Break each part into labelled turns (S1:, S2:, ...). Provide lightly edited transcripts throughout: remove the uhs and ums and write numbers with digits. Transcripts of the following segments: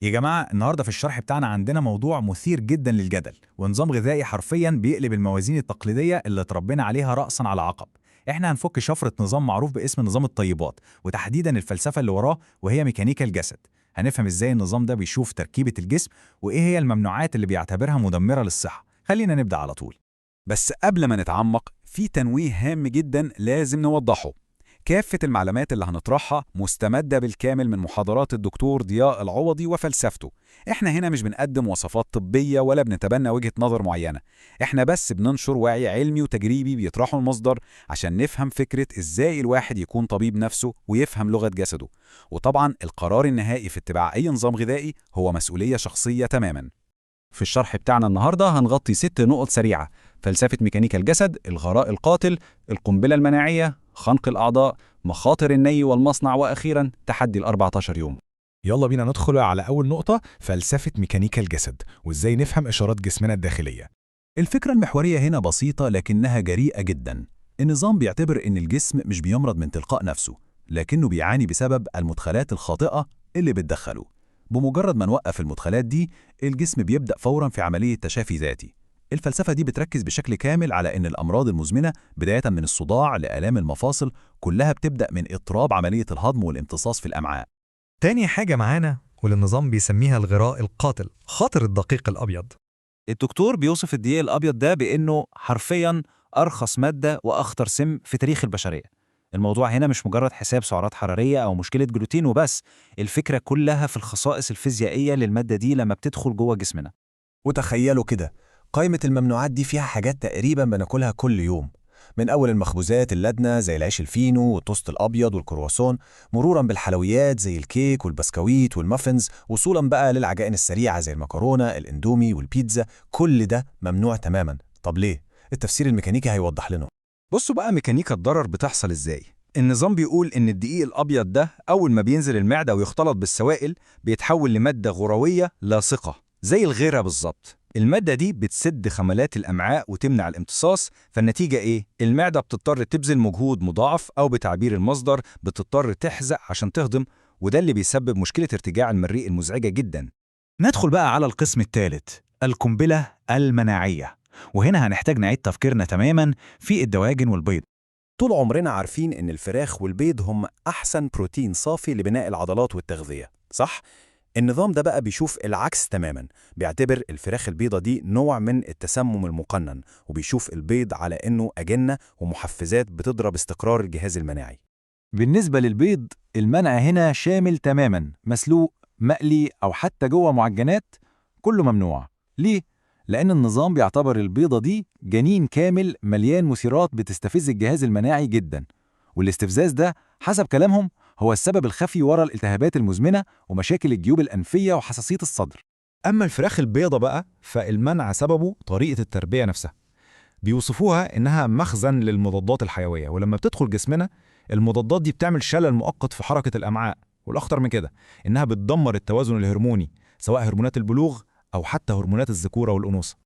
S1: يا جماعة النهاردة في الشرح بتاعنا عندنا موضوع مثير جدا للجدل ونظام غذائي حرفيا بيقلب الموازين التقليدية اللي اتربينا عليها رأسا على عقب. احنا هنفك شفرة نظام معروف باسم نظام الطيبات وتحديدا الفلسفة اللي وراه وهي ميكانيكا الجسد. هنفهم ازاي النظام ده بيشوف تركيبة الجسم وايه هي الممنوعات اللي بيعتبرها مدمرة للصحة. خلينا نبدأ على طول.
S2: بس قبل ما نتعمق في تنويه هام جدا لازم نوضحه. كافة المعلومات اللي هنطرحها مستمدة بالكامل من محاضرات الدكتور ضياء العوضي وفلسفته. احنا هنا مش بنقدم وصفات طبية ولا بنتبنى وجهة نظر معينة. احنا بس بننشر وعي علمي وتجريبي بيطرحه المصدر عشان نفهم فكرة ازاي الواحد يكون طبيب نفسه ويفهم لغة جسده. وطبعا القرار النهائي في اتباع اي نظام غذائي هو مسؤولية شخصية تماما.
S3: في الشرح بتاعنا النهاردة هنغطي 6 نقط سريعة: فلسفة ميكانيكا الجسد، الغراء القاتل، القنبلة المناعية، خنق الأعضاء، مخاطر الني والمصنع، وأخيراً تحدي ال14 يوم.
S4: يلا بينا ندخل على أول نقطة، فلسفة ميكانيكا الجسد وإزاي نفهم إشارات جسمنا الداخلية.
S3: الفكرة المحورية هنا بسيطة لكنها جريئة جداً. النظام بيعتبر إن الجسم مش بيمرض من تلقاء نفسه، لكنه بيعاني بسبب المدخلات الخاطئة اللي بتدخله. بمجرد ما نوقف المدخلات دي، الجسم بيبدأ فوراً في عملية تشافي ذاتي. الفلسفة دي بتركز بشكل كامل على إن الأمراض المزمنة بداية من الصداع لآلام المفاصل كلها بتبدأ من اضطراب عملية الهضم والامتصاص في الأمعاء.
S5: تاني حاجة معانا واللي النظام بيسميها الغراء القاتل، خاطر الدقيق الأبيض.
S6: الدكتور بيوصف الدقيق الأبيض ده بإنه حرفياً أرخص مادة وأخطر سم في تاريخ البشرية. الموضوع هنا مش مجرد حساب سعرات حرارية أو مشكلة جلوتين وبس، الفكرة كلها في الخصائص الفيزيائية للمادة دي لما بتدخل جوه جسمنا.
S7: وتخيلوا كده، قائمة الممنوعات دي فيها حاجات تقريبا بناكلها كل يوم، من أول المخبوزات اللدنة زي العيش الفينو والتوست الأبيض والكرواسون، مرورا بالحلويات زي الكيك والبسكويت والمافنز، وصولا بقى للعجائن السريعة زي المكرونة الاندومي والبيتزا. كل ده ممنوع تماما. طب ليه؟ التفسير الميكانيكي هيوضح لنا.
S2: بصوا بقى ميكانيكا الضرر بتحصل ازاي. النظام بيقول ان الدقيق الابيض ده اول ما بينزل المعده ويختلط بالسوائل بيتحول لماده غرويه لاصقه زي الغيره بالظبط. الماده دي بتسد خملات الامعاء وتمنع الامتصاص، فالنتيجه ايه؟ المعده بتضطر تبذل مجهود مضاعف، او بتعبير المصدر بتضطر تحزق عشان تهضم، وده اللي بيسبب مشكله ارتجاع المريء المزعجه جدا.
S1: ندخل بقى على القسم الثالث، القنبلة المناعية. وهنا هنحتاج نعيد تفكيرنا تماما في الدواجن والبيض.
S7: طول عمرنا عارفين إن الفراخ والبيض هم أحسن بروتين صافي لبناء العضلات والتغذية، صح؟ النظام ده بقى بيشوف العكس تماما، بيعتبر الفراخ البيضة دي نوع من التسمم المقنن، وبيشوف البيض على إنه أجنة ومحفزات بتضرب استقرار الجهاز المناعي.
S3: بالنسبة للبيض، المنع هنا شامل تماماً، مسلوق، مقلي، أو حتى جوه معجنات، كله ممنوع. ليه؟ لأن النظام بيعتبر البيضة دي جنين كامل مليان مثيرات بتستفز الجهاز المناعي جداً، والاستفزاز ده حسب كلامهم هو السبب الخفي وراء الالتهابات المزمنة ومشاكل الجيوب الأنفية وحساسية الصدر.
S4: أما الفراخ البيضة بقى فالمنع سببه طريقة التربية نفسها. بيوصفوها إنها مخزن للمضادات الحيوية، ولما بتدخل جسمنا المضادات دي بتعمل شلل مؤقت في حركة الأمعاء، والأخطر من كده إنها بتدمر التوازن الهرموني، سواء هرمونات البلوغ أو حتى هرمونات الذكورة والأنوثة.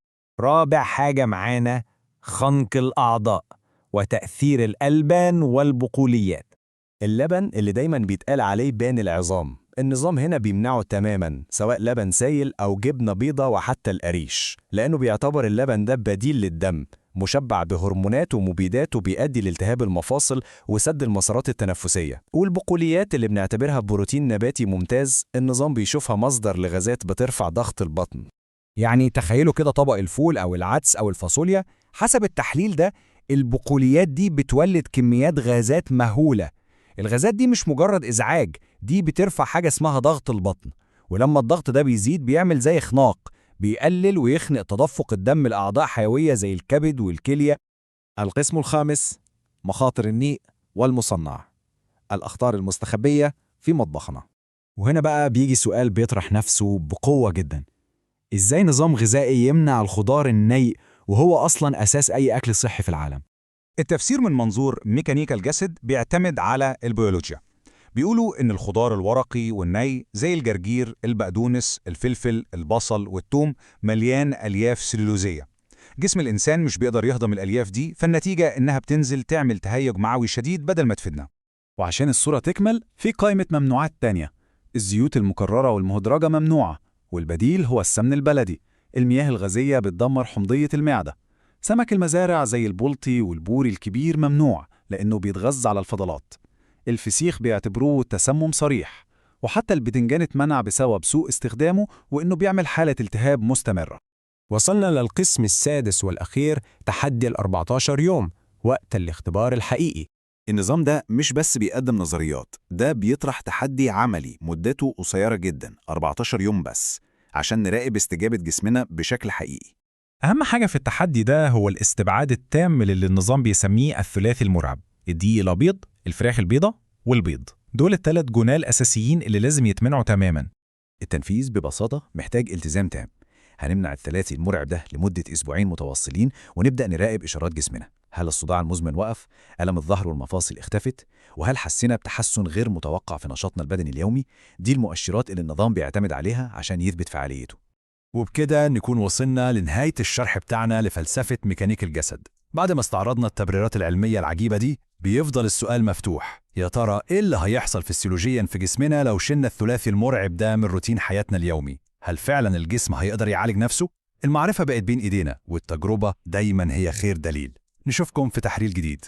S6: رابع حاجة معانا خنق الأعضاء وتأثير الألبان والبقوليات.
S7: اللبن اللي دايما بيتقال عليه بان العظام، النظام هنا بيمنعه تماما، سواء لبن سايل أو جبنة بيضة وحتى القريش، لأنه بيعتبر اللبن ده بديل للدم، مشبع بهرمونات ومبيدات وبيؤدي لالتهاب المفاصل وسد المسارات التنفسية. والبقوليات اللي بنعتبرها بروتين نباتي ممتاز، النظام بيشوفها مصدر لغازات بترفع ضغط البطن.
S8: يعني تخيلوا كده طبق الفول أو العدس أو الفاصوليا، حسب التحليل ده البقوليات دي بتولد كميات غازات مهولة. الغازات دي مش مجرد إزعاج، دي بترفع حاجة اسمها ضغط البطن، ولما الضغط ده بيزيد بيعمل زي خناق، بيقلل ويخنق تدفق الدم لأعضاء حيوية زي الكبد والكلية.
S5: القسم الخامس، مخاطر النيء والمصنع، الأخطار المستخبية في مطبخنا.
S8: وهنا بقى بيجي سؤال بيطرح نفسه بقوة جدا: إزاي نظام غذائي يمنع الخضار النيء وهو أصلاً أساس أي أكل صحي في العالم؟
S2: التفسير من منظور ميكانيكا الجسد بيعتمد على البيولوجيا. بيقولوا إن الخضار الورقي والني زي الجرجير، البقدونس، الفلفل، البصل والثوم مليان ألياف سلولوزية. جسم الإنسان مش بيقدر يهضم الألياف دي، فالنتيجة إنها بتنزل تعمل تهيج معوي شديد بدل ما تفيدنا.
S3: وعشان الصورة تكمل، في قائمة ممنوعات تانية:
S2: الزيوت المكررة والمهدرجة ممنوعة، والبديل هو السمن البلدي. المياه الغازية بتدمر حمضية المعدة. سمك المزارع زي البلطي والبوري الكبير ممنوع لأنه بيتغذى على الفضلات. الفسيخ بيعتبروه تسمم صريح، وحتى البتنجان اتمنع بسبب سوء استخدامه وإنه بيعمل حالة التهاب مستمرة.
S7: وصلنا للقسم السادس والأخير، تحدي ال14 يوم، وقت الاختبار الحقيقي.
S9: النظام ده مش بس بيقدم نظريات، ده بيطرح تحدي عملي مدته قصيرة جدا 14 يوم بس، عشان نراقب استجابة جسمنا بشكل حقيقي.
S1: أهم حاجة في التحدي ده هو الاستبعاد التام للي النظام بيسميه الثلاثي المرعب: الدقيق الأبيض، الفراخ البيضة، والبيض. دول ال3 جنال أساسيين اللي لازم يتمنعوا تماما.
S3: التنفيذ ببساطة محتاج التزام تام. هنمنع الثلاثي المرعب ده لمدة أسبوعين متواصلين، ونبدأ نراقب إشارات جسمنا. هل الصداع المزمن وقف؟ ألم الظهر والمفاصل اختفت؟ وهل حسينا بتحسن غير متوقع في نشاطنا البدني اليومي؟ دي المؤشرات اللي النظام بيعتمد عليها عشان يثبت فعاليته.
S8: وبكده نكون وصلنا لنهاية الشرح بتاعنا لفلسفة ميكانيك الجسد. بعد ما استعرضنا التبريرات العلمية العجيبة دي، بيفضل السؤال مفتوح: يا ترى إيه اللي هيحصل فسيولوجيا في جسمنا لو شلنا الثلاثي المرعب ده من روتين حياتنا اليومي؟ هل فعلا الجسم هيقدر يعالج نفسه؟ المعرفة بقت بين إيدينا، والتجربة دايما هي خير دليل. نشوفكم في تحليل جديد.